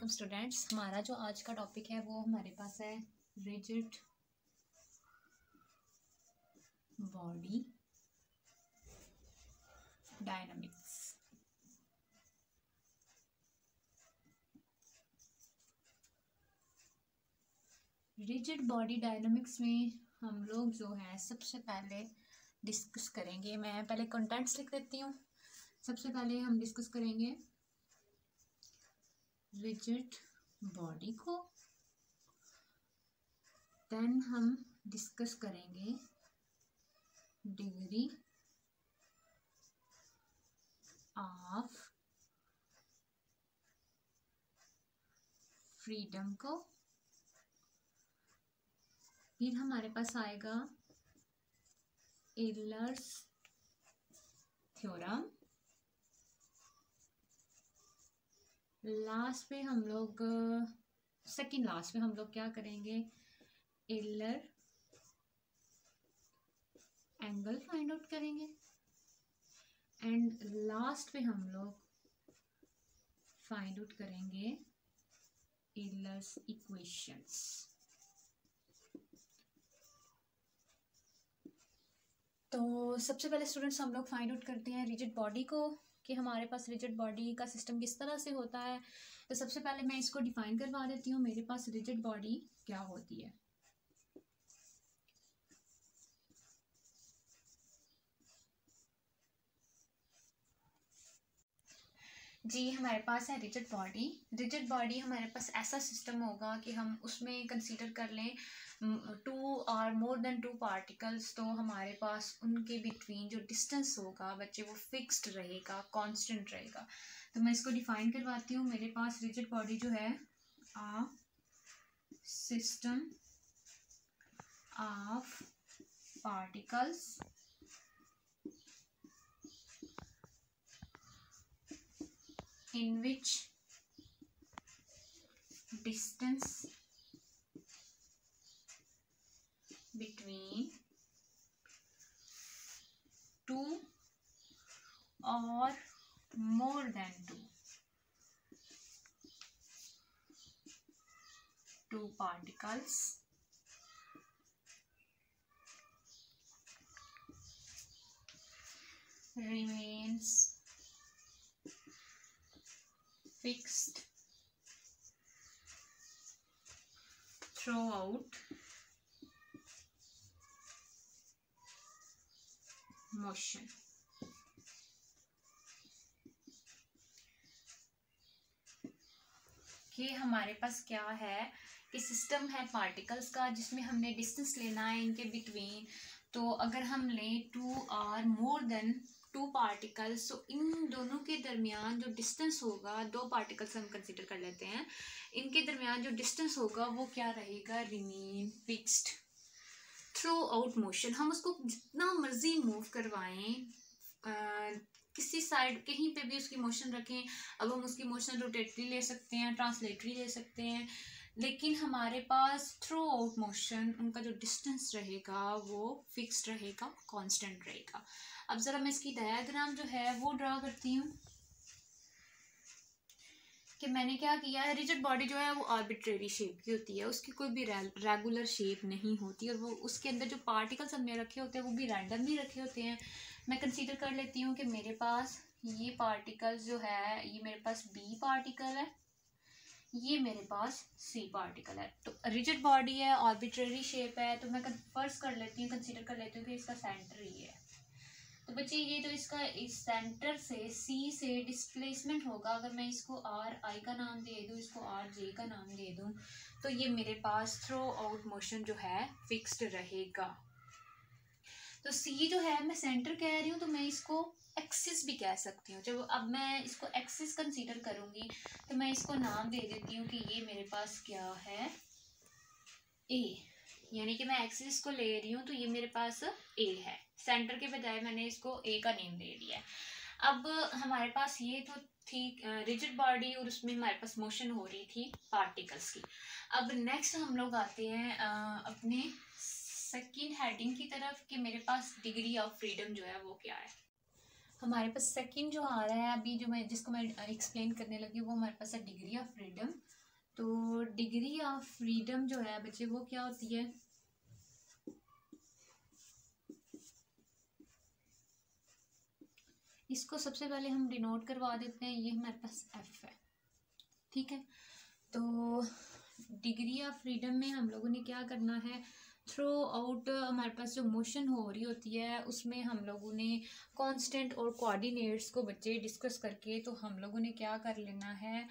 Welcome students. हमारा जो आज का टॉपिक है वो हमारे पास है rigid body dynamics. Rigid body dynamics में हम लोग जो है सबसे पहले डिस्कस करेंगे, मैं पहले कंटेंट्स लिख देती हूँ। सबसे पहले हम डिस्कस करेंगे रिजिड बॉडी को, देन हम डिस्कस करेंगे डिग्री ऑफ फ्रीडम को, फिर हमारे पास आएगा एलर्स थ्योरम, लास्ट पे हम लोग सेकंड लास्ट में हम लोग क्या करेंगे, एलर एंगल फाइंड आउट करेंगे, एंड लास्ट पे हम लोग फाइंड आउट करेंगे एलर्स इक्वेशंस। तो सबसे पहले स्टूडेंट्स हम लोग फाइंड आउट करते हैं रिजिड बॉडी को कि हमारे पास रिजिड बॉडी का सिस्टम किस तरह से होता है। तो सबसे पहले मैं इसको डिफाइन करवा देती हूँ, मेरे पास रिजिड बॉडी क्या होती है। जी, हमारे पास है रिजिड बॉडी। रिजिड बॉडी हमारे पास ऐसा सिस्टम होगा कि हम उसमें कंसीडर कर लें 2 और मोर देन 2 पार्टिकल्स, तो हमारे पास उनके बिटवीन जो डिस्टेंस होगा बच्चे वो फिक्स्ड रहेगा, कांस्टेंट रहेगा। तो मैं इसको डिफाइन करवाती हूँ। मेरे पास रिजिड बॉडी जो है आ system of particles in which distance between 2 or more than 2 particles remains fixed throughout motion। कि हमारे पास क्या है कि सिस्टम है पार्टिकल्स का जिसमें हमने डिस्टेंस लेना है इनके बिटवीन। तो अगर हम लें 2 और मोर देन 2 पार्टिकल्स, तो इन दोनों के दरमियान जो डिस्टेंस होगा, 2 पार्टिकल्स हम कंसीडर कर लेते हैं, इनके दरमियान जो डिस्टेंस होगा वो क्या रहेगा, remain fixed through out motion. हम उसको जितना मर्जी मूव करवाएं, किसी साइड कहीं पे भी उसकी मोशन रखें। अब हम उसकी मोशन रोटेटरी ले सकते हैं, ट्रांसलेटरी ले सकते हैं, लेकिन हमारे पास थ्रू आउट मोशन उनका जो डिस्टेंस रहेगा वो फिक्स्ड रहेगा, कांस्टेंट रहेगा। अब ज़रा मैं इसकी डायग्राम जो है वो ड्रा करती हूँ कि मैंने क्या किया है। रिजिड बॉडी जो है वो आर्बिट्रेरी शेप की होती है, उसकी कोई भी रेगुलर शेप नहीं होती, और वो उसके अंदर जो पार्टिकल्स हमने रखे होते हैं वो भी रैंडमली रखे होते हैं। मैं कंसीडर कर लेती हूँ कि मेरे पास ये पार्टिकल्स जो है, ये मेरे पास बी पार्टिकल है, ये मेरे पास सी पार्टिकल है। तो रिजिड बॉडी है, आर्बिट्रेरी शेप है, तो मैं फर्स्ट कर लेती हूँ, कंसीडर कर लेती हूँ कि इसका सेंटर ही है। तो बच्चे ये तो इसका इस सेंटर से सी से डिस्प्लेसमेंट होगा। अगर मैं इसको आर आई का नाम दे दूँ, इसको आर जे का नाम दे दूँ, तो ये मेरे पास थ्रू आउट मोशन जो है फिक्स्ड रहेगा। तो सी जो है मैं सेंटर कह रही हूँ, तो मैं इसको एक्सिस भी कह सकती हूँ। जब अब मैं इसको एक्सिस कंसीडर करूँगी तो मैं इसको नाम दे देती हूँ कि ये मेरे पास क्या है, ए, यानी कि मैं एक्सिस को ले रही हूँ तो ये मेरे पास ए है। सेंटर के बजाय मैंने इसको ए का नेम दे दिया है। अब हमारे पास ये तो थी रिजिड बॉडी और उसमें हमारे पास मोशन हो रही थी पार्टिकल्स की। अब नेक्स्ट हम लोग आते हैं अपने सेकंड हेडिंग की तरफ कि मेरे पास डिग्री ऑफ फ्रीडम जो है वो क्या है। हमारे पास सेकंड जो आ रहा है अभी, जो मैं जिसको मैं एक्सप्लेन करने लगी, वो हमारे पास है डिग्री ऑफ फ्रीडम। तो डिग्री ऑफ फ्रीडम जो है बच्चे वो क्या होती है, इसको सबसे पहले हम डिनोट करवा देते हैं, ये हमारे पास एफ है, ठीक है। तो डिग्री ऑफ फ्रीडम में हम लोगों ने क्या करना है, थ्रू आउट हमारे पास जो मोशन हो रही होती है उसमें हम लोगों ने कांस्टेंट और कोऑर्डिनेट्स को बच्चे डिस्कस करके तो हम लोगों ने क्या कर लेना है,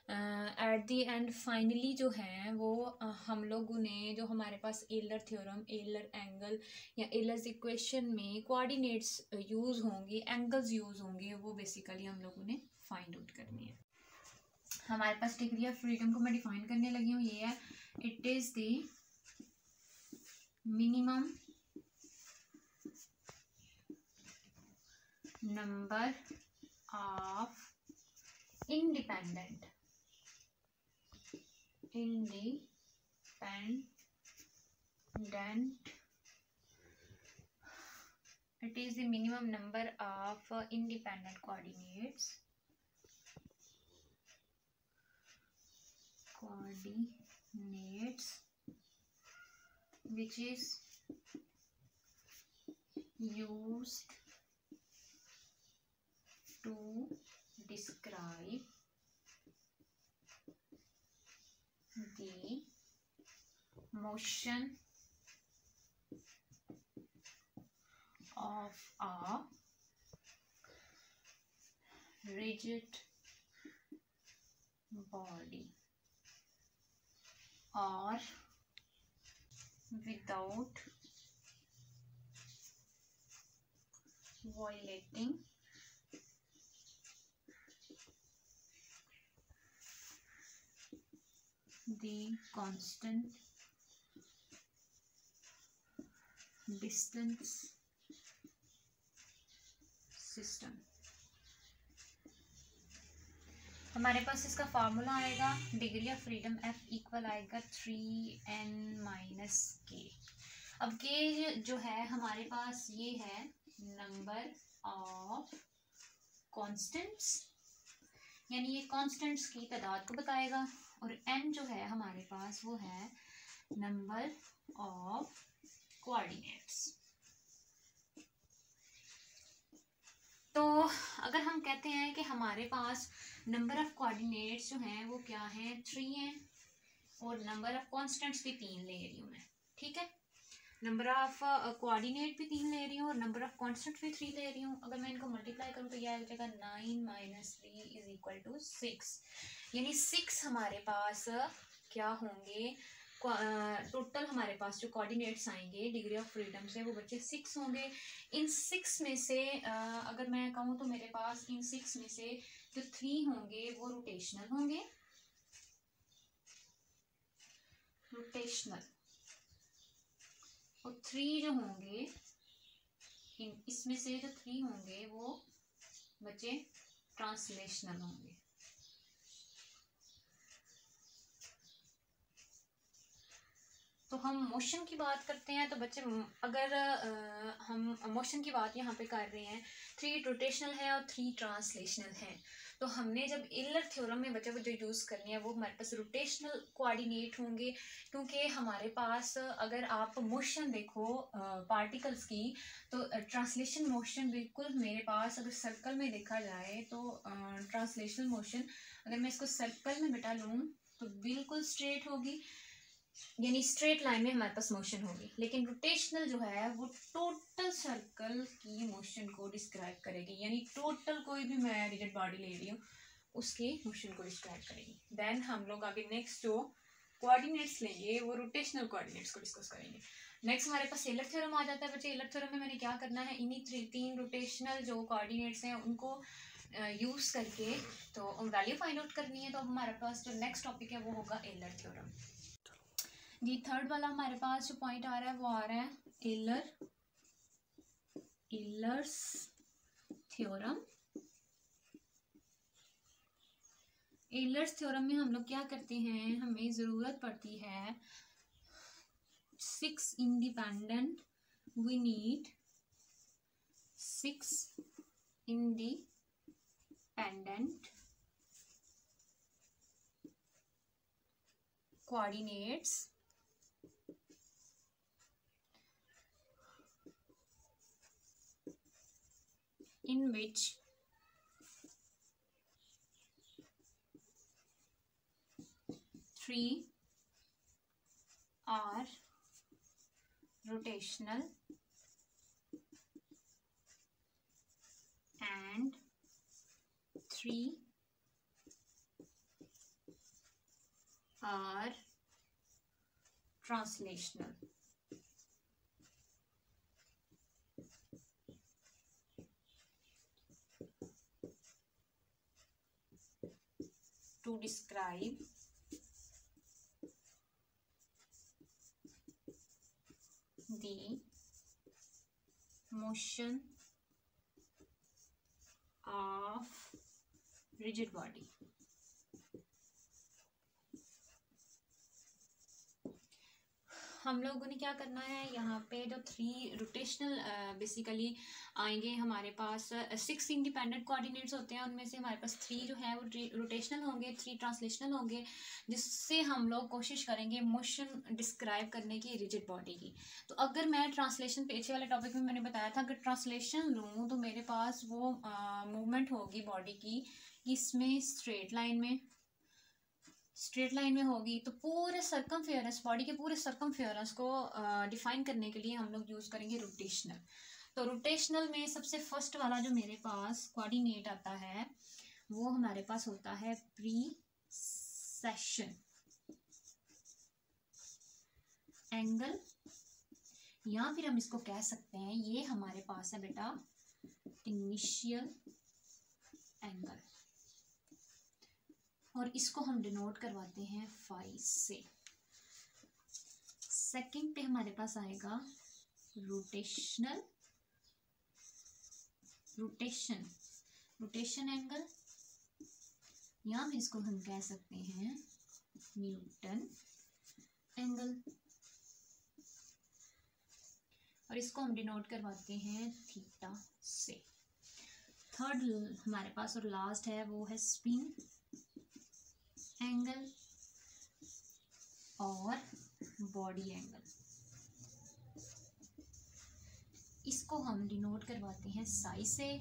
एट द एंड फाइनली जो है वो हम लोगों ने जो हमारे पास एलर थ्योरम, एलर एंगल या एलर्स इक्वेशन में कोऑर्डिनेट्स यूज़ होंगे, एंगल्स यूज़ होंगे, वो बेसिकली हम लोगों ने फाइंड आउट करनी है। हमारे पास डिग्री ऑफ फ्रीडम को मैं डिफाइन करने लगी हूँ, ये है it is the minimum number of independent it is the minimum number of independent coordinates which is used to describe the motion of a rigid body or without violating the constant distance system। हमारे पास इसका formula आएगा, degree of freedom F equal आएगा 3n-k। अब के जो है हमारे पास ये है नंबर ऑफ कांस्टेंट्स, यानी ये कांस्टेंट्स की तादाद को बताएगा, और n जो है हमारे पास वो है नंबर ऑफ कोऑर्डिनेट्स। तो अगर हम कहते हैं कि हमारे पास नंबर ऑफ कोऑर्डिनेट्स जो हैं वो क्या हैं, 3 हैं, और नंबर ऑफ कांस्टेंट्स भी 3 ले रही हूँ मैं, ठीक है। नंबर ऑफ कोऑर्डिनेट भी 3 ले रही हूँ और नंबर ऑफ कांस्टेंट भी 3 ले रही हूँ। अगर मैं इनको मल्टीप्लाई करूँ तो यह आ जाएगा 9 - 3 = 6, यानी 6 हमारे पास क्या होंगे, टोटल हमारे पास जो कोऑर्डिनेट्स आएंगे डिग्री ऑफ फ्रीडम से वो बच्चे 6 होंगे। इन 6 में से अगर मैं कहूँ तो मेरे पास इन 6 में से जो 3 होंगे वो रोटेशनल होंगे, और 3 जो होंगे इसमें से जो 3 होंगे वो बच्चे ट्रांसलेशनल होंगे। तो हम मोशन की बात करते हैं तो बच्चे अगर हम मोशन की बात यहाँ पे कर रहे हैं, 3 रोटेशनल है और 3 ट्रांसलेशनल है। तो हमने जब एलर थ्योरम में बच्चे वो जो यूज़ करनी है वो हमारे पास रोटेशनल कोऑर्डिनेट होंगे, क्योंकि हमारे पास अगर आप मोशन देखो पार्टिकल्स की तो ट्रांसलेशन मोशन बिल्कुल मेरे पास अगर सर्कल में देखा जाए तो ट्रांसलेशनल मोशन अगर मैं इसको सर्कल में बिठा लूँ तो बिल्कुल स्ट्रेट होगी, यानी स्ट्रेट लाइन में हमारे पास मोशन होगी। लेकिन रोटेशनल जो है वो टोटल सर्कल की मोशन को डिस्क्राइब करेगी, यानी टोटल कोई भी मैं रिजिड बॉडी ले रही हूँ उसकी मोशन को डिस्क्राइब करेगी। देन हम लोग आगे नेक्स्ट जो कोऑर्डिनेट्स लेंगे वो रोटेशनल कोऑर्डिनेट्स को डिस्कस करेंगे। नेक्स्ट हमारे पास एलर थ्योरम आ जाता है बच्चे। एलर थ्योरम में मैंने क्या करना है, इन्हीं 3 रोटेशनल जो कोऑर्डिनेट्स हैं उनको यूज़ करके तो वैल्यू फाइंड आउट करनी है। तो हमारे पास जो नेक्स्ट टॉपिक है वो होगा एलर थ्योरम। जी थर्ड वाला हमारे पास जो पॉइंट आ रहा है वो आ रहा है एलर्स थ्योरम। एलर्स थ्योरम में हम लोग क्या करते हैं, हमें ज़रूरत पड़ती है 6 independent, we need 6 independent coordinates in which three are rotational and three are translational. To describe the motion of rigid body. हम लोगों ने क्या करना है, यहाँ पे जो थ्री रोटेशनल बेसिकली आएंगे हमारे पास, 6 इंडिपेंडेंट कोऑर्डिनेट्स होते हैं, उनमें से हमारे पास 3 जो है वो रोटेशनल होंगे, 3 ट्रांसलेशनल होंगे, जिससे हम लोग कोशिश करेंगे मोशन डिस्क्राइब करने की रिजिड बॉडी की। तो अगर मैं ट्रांसलेशन पीछे वाले टॉपिक में मैंने बताया था, अगर ट्रांसलेशन लूँ तो मेरे पास वो मूवमेंट होगी बॉडी की, इसमें स्ट्रेट लाइन में होगी। तो पूरे सर्कमफेरेंस, बॉडी के पूरे सर्कमफेरेंस को डिफाइन करने के लिए हम लोग यूज़ करेंगे रोटेशनल। तो रोटेशनल में सबसे फर्स्ट वाला जो मेरे पास कोऑर्डिनेट आता है वो हमारे पास होता है प्रीसेशन एंगल, या फिर हम इसको कह सकते हैं ये हमारे पास है बेटा इनिशियल एंगल, और इसको हम डिनोट करवाते हैं फाई से। सेकंड पे हमारे पास आएगा रोटेशन एंगल, या फिर इसको हम कह सकते हैं न्यूटन एंगल, और इसको हम डिनोट करवाते हैं थीटा से। थर्ड हमारे पास और लास्ट है वो है स्पिन एंगल और बॉडी एंगल, इसको हम डिनोट करवाते हैं साई से।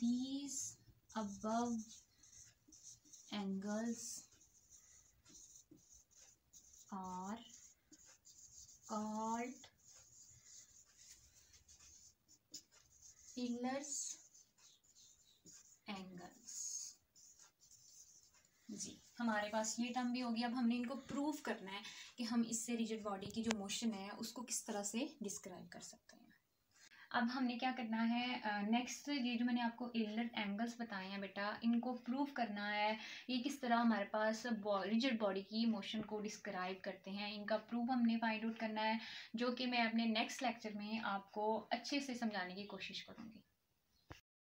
These above angles are called Euler's angles। जी, हमारे पास ये टर्म भी होगी। अब हमने इनको प्रूव करना है कि हम इससे रिजिड बॉडी की जो मोशन है उसको किस तरह से डिस्क्राइब कर सकते हैं। अब हमने क्या करना है, नेक्स्ट ये जो मैंने आपको एलर एंगल्स बताए हैं बेटा, इनको प्रूव करना है ये किस तरह हमारे पास रिजिड बॉडी की मोशन को डिस्क्राइब करते हैं। इनका प्रूफ हमने फाइंड आउट करना है, जो कि मैं अपने नेक्स्ट लेक्चर में आपको अच्छे से समझाने की कोशिश करूँगी।